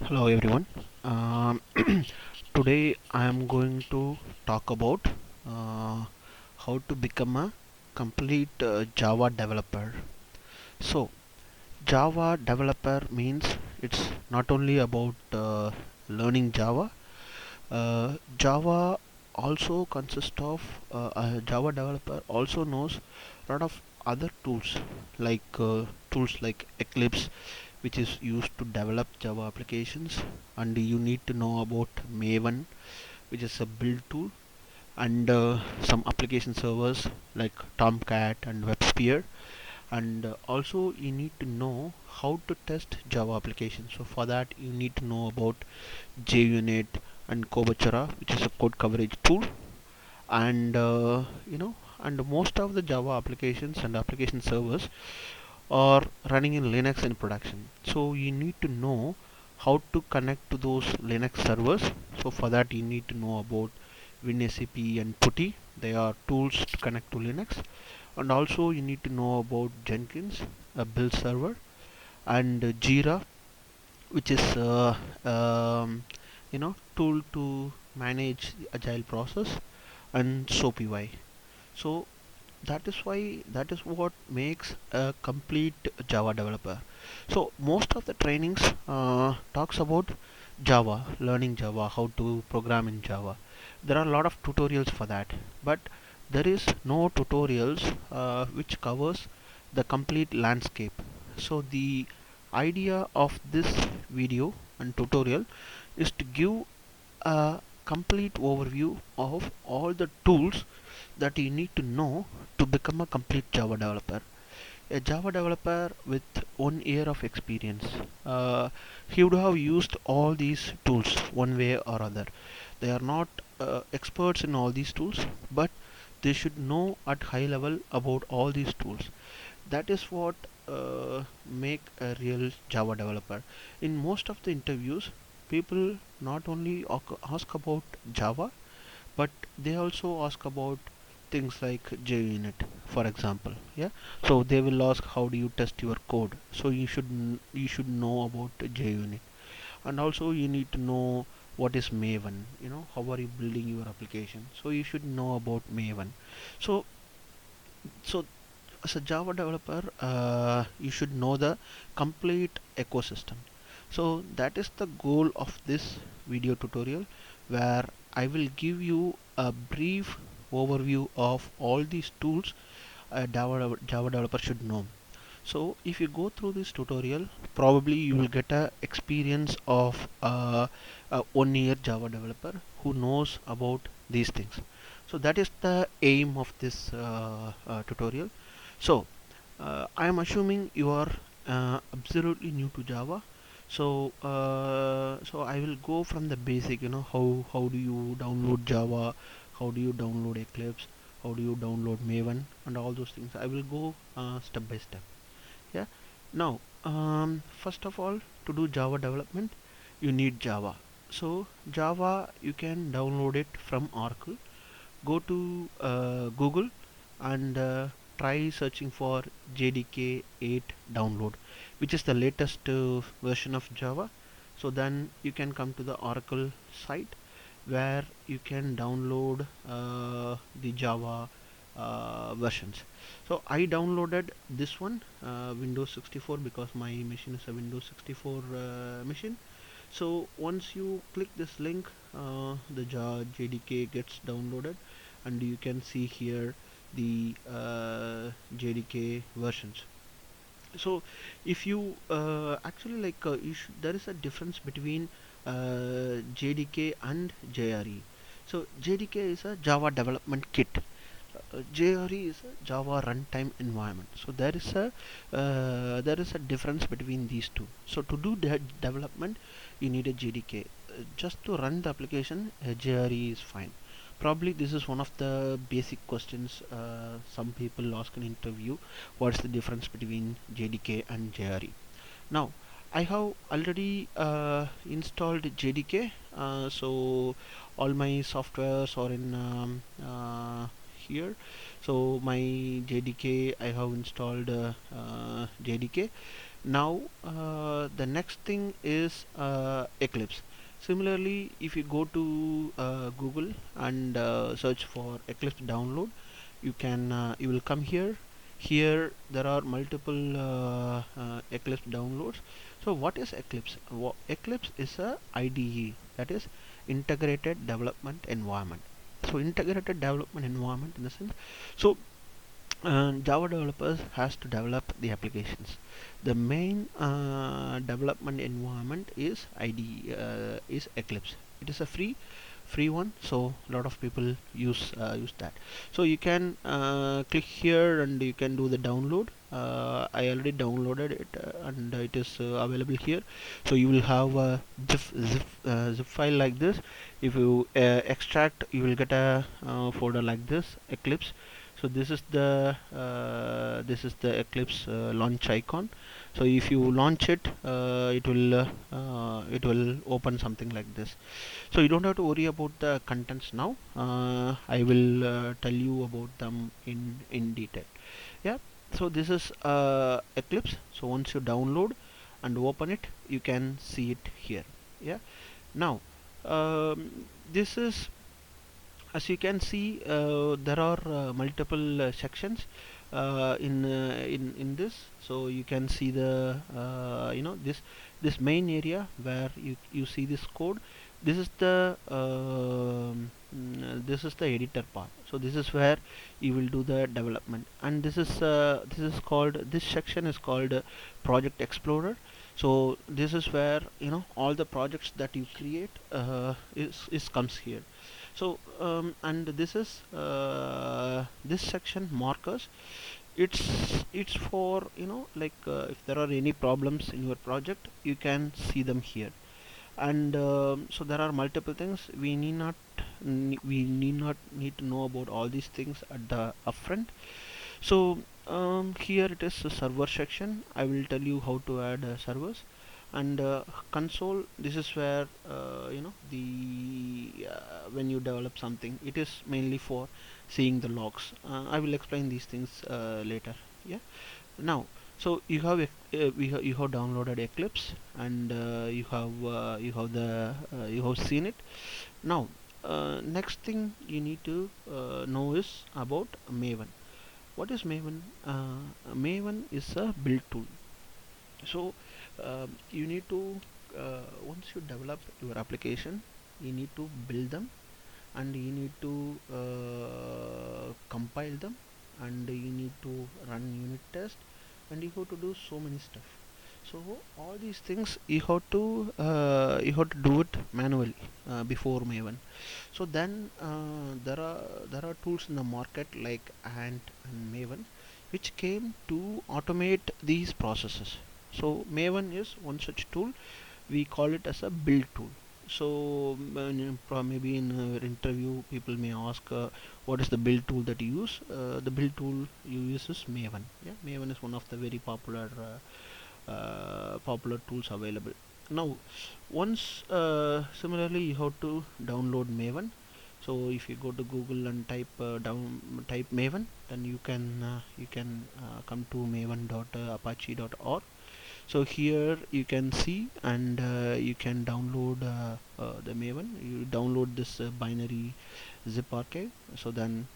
Hello everyone. Um, Today I am going to talk about uh, how to become a complete Java developer. So, Java developer means it's not only about learning Java. Java also consists of a Java developer also knows a lot of other tools like Eclipse, which is used to develop Java applications, and you need to know about Maven, which is a build tool, and some application servers like Tomcat and WebSphere, and also you need to know how to test Java applications. So for that you need to know about JUnit and Kobachara, which is a code coverage tool, and and most of the Java applications and application servers are running in Linux in production. So you need to know how to connect to those Linux servers. So for that you need to know about WinSCP and PuTTY. They are tools to connect to Linux. And also you need to know about Jenkins, a build server, and Jira, which is tool to manage the agile process, and SOAPy. So that is what makes a complete Java developer. So most of the trainings talks about Java, learning Java, how to program in Java. There are a lot of tutorials for that, but there is no tutorials which covers the complete landscape. So the idea of this video and tutorial is to give a complete overview of all the tools that you need to know to become a complete Java developer. A Java developer with 1 year of experience, he would have used all these tools one way or other. They are not experts in all these tools, but they should know at high level about all these tools. That is what make a real Java developer. In most of the interviews, people not only ask about Java, but they also ask about things like JUnit, for example. Yeah, so they will ask how do you test your code. So you should know about JUnit, and also you need to know what is Maven. You know, how are you building your application. So you should know about Maven. So so as a Java developer, you should know the complete ecosystem. So that is the goal of this video tutorial, where I will give you a brief overview of all these tools a Java developer should know. So if you go through this tutorial, probably you will get a experience of a 1 year Java developer who knows about these things. So that is the aim of this tutorial. So I am assuming you are absolutely new to Java. So I will go from the basic. You know, how do you download Java, how do you download Eclipse, how do you download Maven, and all those things. I will go step by step. Yeah. Now, first of all, to do Java development, you need Java. So Java, you can download it from Oracle. Go to Google and try searching for JDK 8 download, which is the latest version of Java. So then you can come to the Oracle site where you can download the Java versions. So I downloaded this one, Windows 64, because my machine is a Windows 64 machine. So once you click this link, the JDK gets downloaded, and you can see here the JDK versions. So if you actually there is a difference between JDK and JRE. So JDK is a Java development kit. JRE is a Java runtime environment. So there is a difference between these two. So to do that development, you need a JDK. Just to run the application, JRE is fine. Probably this is one of the basic questions some people ask in interview. What's the difference between JDK and JRE? Now, I have already installed JDK, so all my softwares are in here. So my JDK, I have installed JDK. Now the next thing is Eclipse. Similarly, if you go to Google and search for Eclipse download, you will come here. Here there are multiple Eclipse downloads. So what is Eclipse? Eclipse is a IDE, that is integrated development environment. So integrated development environment in the sense, so Java developers has to develop the applications. The main development environment is IDE, is Eclipse. It is a free one, so a lot of people use that. So you can click here and you can do the download. I already downloaded it and it is available here. So you will have a zip file like this. If you extract, you will get a folder like this, Eclipse. So this is the Eclipse launch icon. So if you launch it, it will open something like this. So you don't have to worry about the contents now. I will tell you about them in detail. Yeah. So this is Eclipse. So once you download and open it, you can see it here. Yeah. Now this is, as you can see, there are multiple sections in this. So you can see the this main area where you see this code. This is the this is the editor part. So this is where you will do the development, and this is called, this section is called Project Explorer. So this is where all the projects that you create is comes here. So and this is this section markers. It's for like if there are any problems in your project, you can see them here. And so there are multiple things. We need not need to know about all these things at the upfront. So here it is a server section. I will tell you how to add servers. And console, this is where the when you develop something, it is mainly for seeing the logs. I will explain these things later. Yeah. Now, so you have downloaded Eclipse, and you have seen it. Now next thing you need to know is about Maven. What is Maven? Maven is a build tool. So you need to once you develop your application, you need to build them, and you need to compile them, and you need to run unit test, and you have to do so many stuff. So all these things you have to do it manually before Maven. So then there are tools in the market like Ant and Maven, which came to automate these processes. So Maven is one such tool. We call it as a build tool. So maybe in our interview, people may ask, what is the build tool that you use? The build tool you use is Maven. Yeah, Maven is one of the very popular tools available. Now, once similarly, you have to download Maven. So if you go to Google and type Maven, then you can come to maven.apache.org. So here you can see, and you can download the Maven. You download this binary zip archive, so then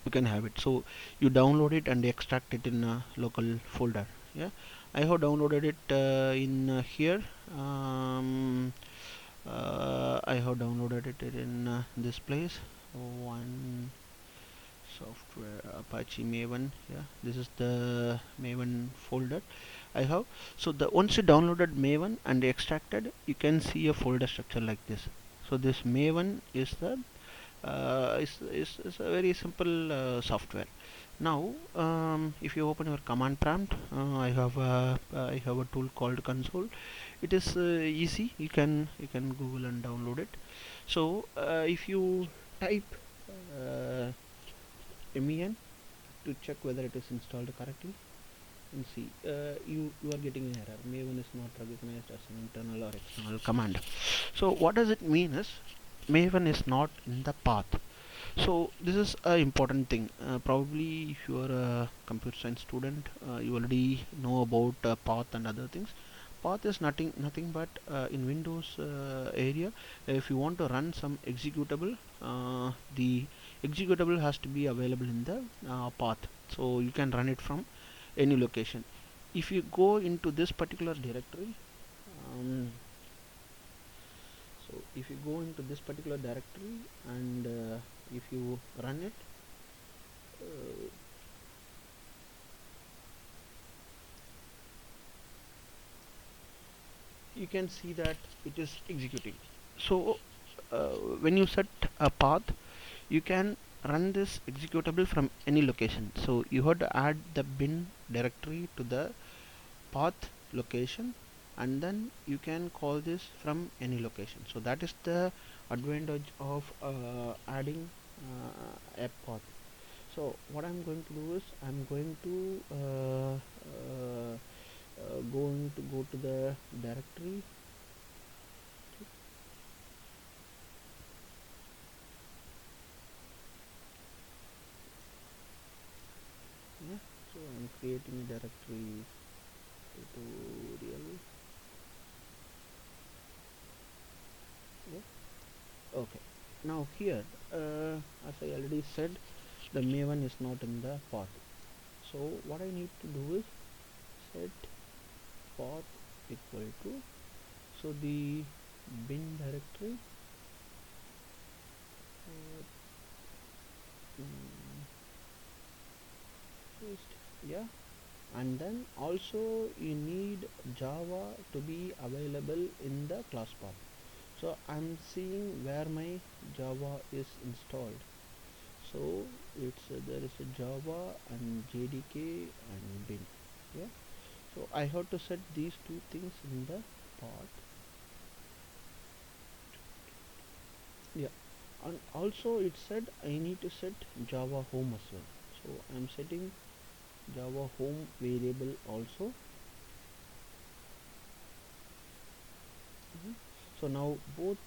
you can have it. So you download it and extract it in a local folder. Yeah, I have downloaded it in here. I have downloaded it in this place. One software, Apache Maven. Yeah, this is the Maven folder I have. So the once you downloaded Maven and extracted, you can see a folder structure like this. So this Maven is the is a very simple software. Now if you open your command prompt, I have a tool called console. It is easy. You can Google and download it. So if you type uh, MEN to check whether it is installed correctly, and see, you are getting an error. Maven is not recognized as an internal or external command. So what does it mean is, Maven is not in the path. So this is a important thing. Probably if you are a computer science student, you already know about path and other things. Path is nothing but in Windows area. If you want to run some executable, the executable has to be available in the path. So you can run it from any location. If you go into this particular directory, um, so if you go into this particular directory and if you run it, uh, you can see that it is executing. So when you set a path, you can run this executable from any location. So you have to add the bin directory to the path location, and then you can call this from any location. So that is the advantage of adding a path. So what I'm going to do is I'm going to going to go to the directory. Yeah, so I'm creating a directory tutorial. Yeah, okay. Now here, as I already said, the maven is not in the path. So what I need to do is set path equal to, so the bin directory, uh, just, yeah, and then also you need Java to be available in the class path. So I'm seeing where my Java is installed. So it's there is a Java and JDK and bin. Yeah. So I have to set these two things in the path. Yeah. And also it said I need to set Java home as well. So I'm setting Java home variable also. Mhm. So now both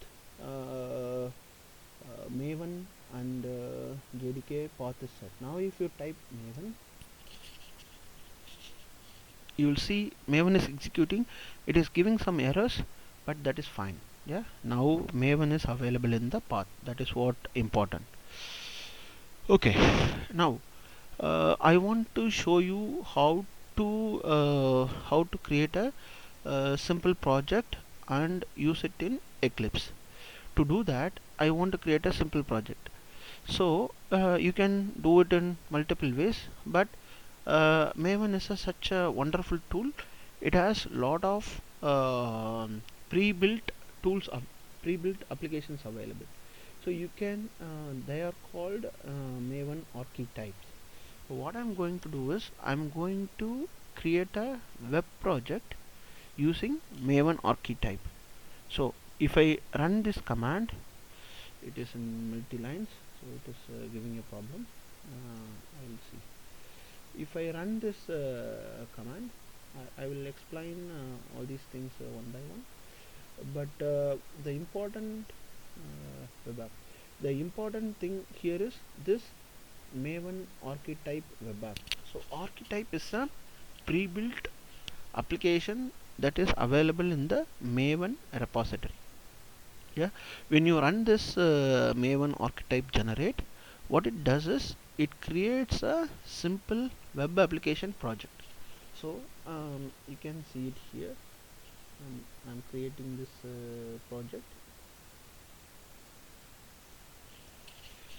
Maven and JDK path is set. Now if you type Maven, you will see Maven is executing. It is giving some errors, but that is fine. Yeah, now Maven is available in the path. That is what important. Okay, now I want to show you how to create a simple project and use it in Eclipse. To do that, I want to create a simple project. So you can do it in multiple ways, but Maven is such a wonderful tool. It has lot of pre-built tools, pre-built applications available. So you can they are called Maven archetypes. So what I'm going to do is I'm going to create a web project using Maven archetype. So if I run this command, it is in multi lines, so it is giving a problem. I will see. If I run this command, I will explain all these things one by one. But the important web app, the important thing here is this Maven archetype web app. So archetype is a pre-built application that is available in the Maven repository. Yeah, when you run this Maven archetype generate, what it does is it creates a simple web application project. So you can see it here. I'm creating this project.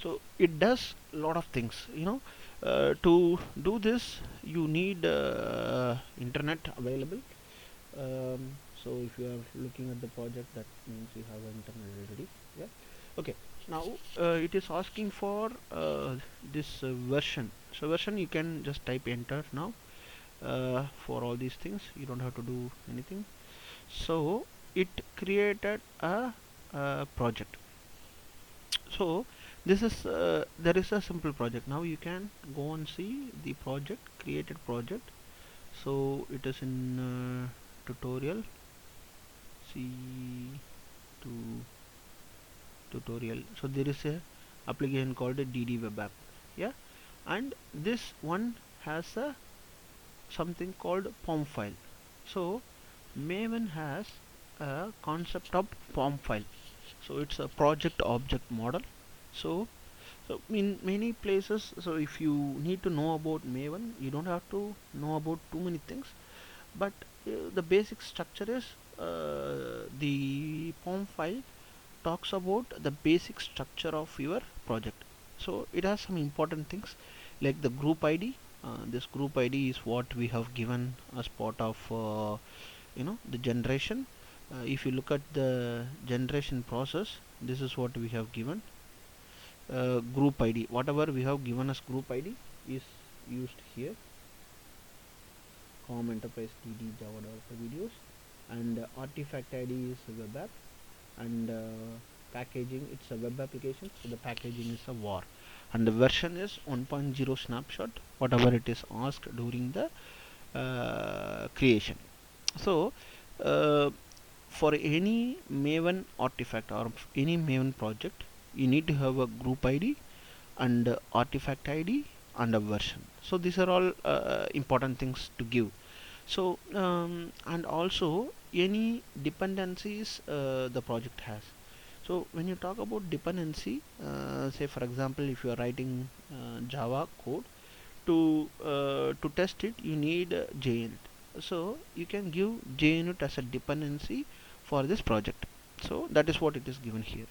So it does a lot of things, to do this you need internet available. So if you are looking at the project, that means you have internet already. Yeah, okay. Now it is asking for this version. So version, you can just type enter now. For all these things you don't have to do anything. So it created a project. So this is there is a simple project. Now you can go and see the project, created project. So it is in tutorial, C to tutorial. So there is a application called a DD web app. Yeah, and this one has a something called POM file. So Maven has a concept of POM file. So it's a project object model. So in many places, so if you need to know about Maven, you don't have to know about too many things, but the basic structure is the POM file talks about the basic structure of your project. So it has some important things like the group ID. This group ID is what we have given as part of the generation. If you look at the generation process, this is what we have given. Group ID, whatever we have given as group ID is used here. Com Enterprise DD Java developer videos, and artifact ID is a web app, and packaging, it's a web application, so the packaging is a war, and the version is 1.0 snapshot, whatever it is asked during the creation. So uh, for any Maven artifact or any Maven project, you need to have a group ID and artifact ID and a version. So these are all important things to give. So and also any dependencies the project has. So when you talk about dependency, say for example, if you are writing Java code, to test it, you need JUnit. So you can give JUnit as a dependency for this project. So that is what it is given here.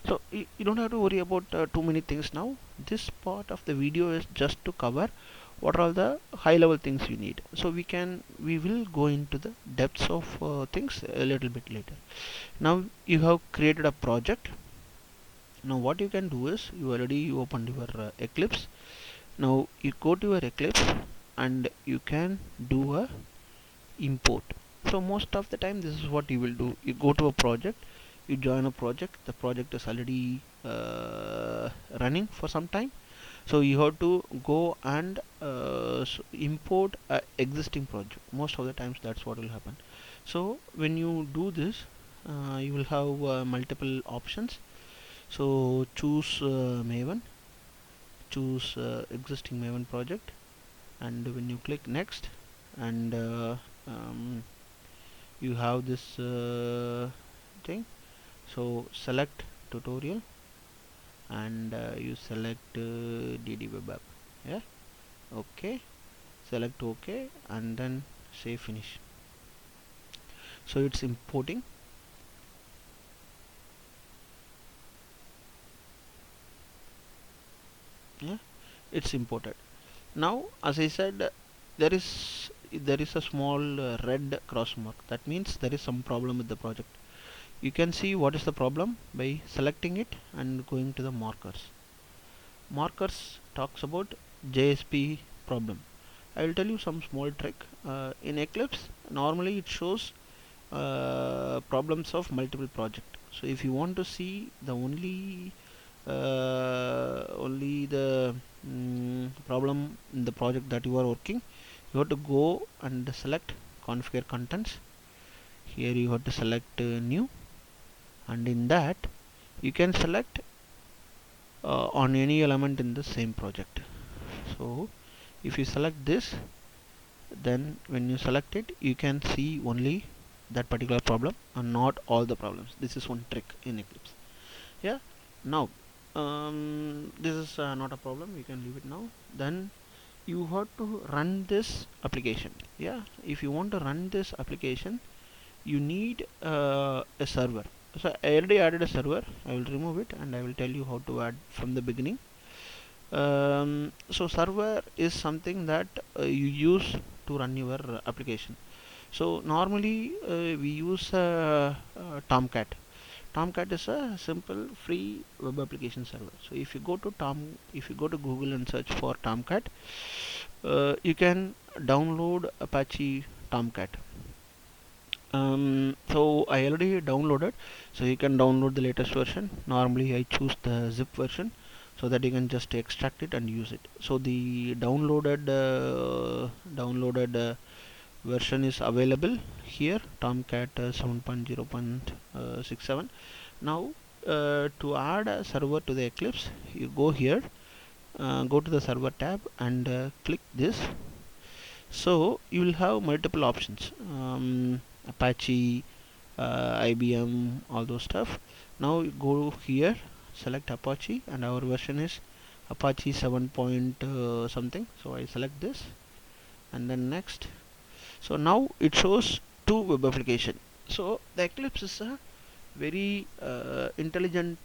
So you don't have to worry about too many things now. This part of the video is just to cover what are all the high level things you need. So we will go into the depths of things a little bit later. Now you have created a project. Now what you can do is you already opened your Eclipse. Now you go to your Eclipse and you can do a import. So most of the time this is what you will do. You go to a project, you join a project, the project is already running for some time, so you have to go and import a existing project. Most of the times that's what will happen. So when you do this, you will have multiple options. So choose Maven, choose existing Maven project, and when you click next, and you have this thing. So select tutorial, and you select DD web app. Yeah, okay, select OK, and then say finish. So it's importing. Yeah, it's imported. Now as I said, there is a small red cross mark. That means there is some problem with the project. You can see what is the problem by selecting it and going to the markers. Markers talks about JSP problem. I will tell you some small trick. In Eclipse, normally it shows problems of multiple project. So if you want to see the only the problem in the project that you are working, you have to go and select configure contents. Here you have to select new, and in that you can select on any element in the same project. So if you select this, then when you select it, you can see only that particular problem and not all the problems. This is one trick in Eclipse. Yeah, now this is not a problem, you can leave it now. Then you have to run this application. Yeah, if you want to run this application, you need a server. So I already added a server. I will remove it and I will tell you how to add from the beginning. So server is something that you use to run your application. So normally we use Tomcat. Tomcat is a simple free web application server. So if you go to Google and search for Tomcat, you can download Apache Tomcat. So I already downloaded, so you can download the latest version. Normally I choose the zip version so that you can just extract it and use it. So the downloaded version is available here, Tomcat 7.0.67. Now to add a server to the Eclipse, you go here, go to the server tab and click this. So you will have multiple options, Apache, IBM, all those stuff. Now you go here, select Apache, and our version is Apache 7 point something. So I select this and then next. So now it shows two web application. So the Eclipse is a very intelligent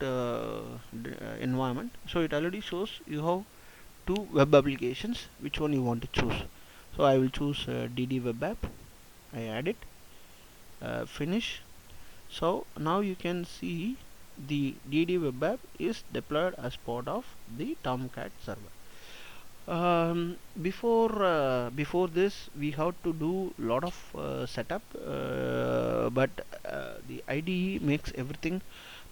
environment. So it already shows you have two web applications, which one you want to choose. So I will choose DD web app. I add it, finish. So now you can see the DD web app is deployed as part of the Tomcat server. Before this we have to do lot of setup, but the IDE makes everything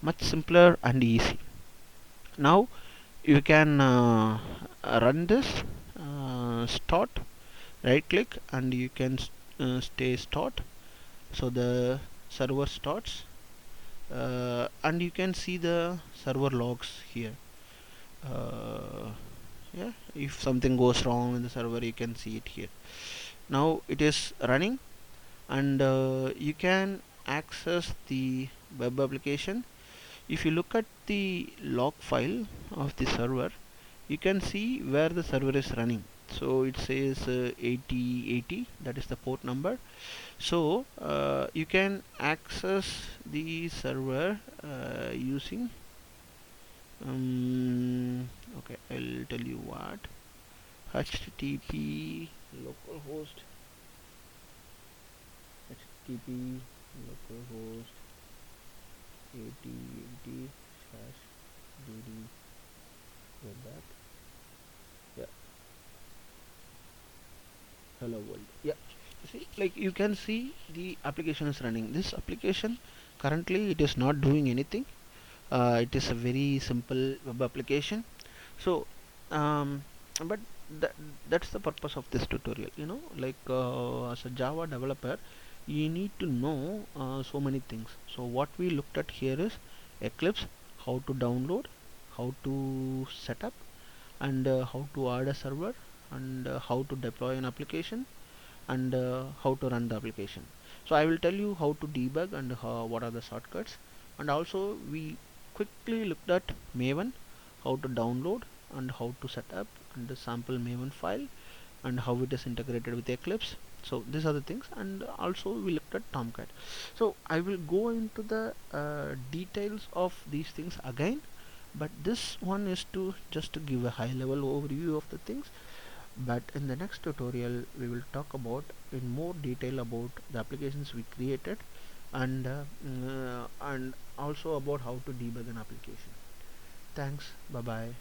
much simpler and easy. Now you can run this, start, right click, and you can stay start. So the server starts, and you can see the server logs here. Yeah, if something goes wrong in the server, you can see it here. Now it is running, and you can access the web application. If you look at the log file of the server, you can see where the server is running. So it says 8080, that is the port number. So you can access the server using okay, I'll tell you what, http localhost http localhost 8080 slash dd web app. Yeah, hello world. Yeah, see, like you can see the application is running. This application currently it is not doing anything. It is a very simple web application. So but that, that's the purpose of this tutorial, like as a Java developer you need to know so many things. So what we looked at here is Eclipse, how to download, how to set up, and how to add a server, and how to deploy an application, and how to run the application. So I will tell you how to debug and what are the shortcuts, and also we quickly looked at Maven, how to download and how to set up, and the sample Maven file, and how it is integrated with Eclipse. So these are the things, and also we looked at Tomcat. So I will go into the details of these things again, but this one is to just to give a high level overview of the things. But in the next tutorial we will talk about in more detail about the applications we created, and also about how to debug an application. Thanks, bye bye.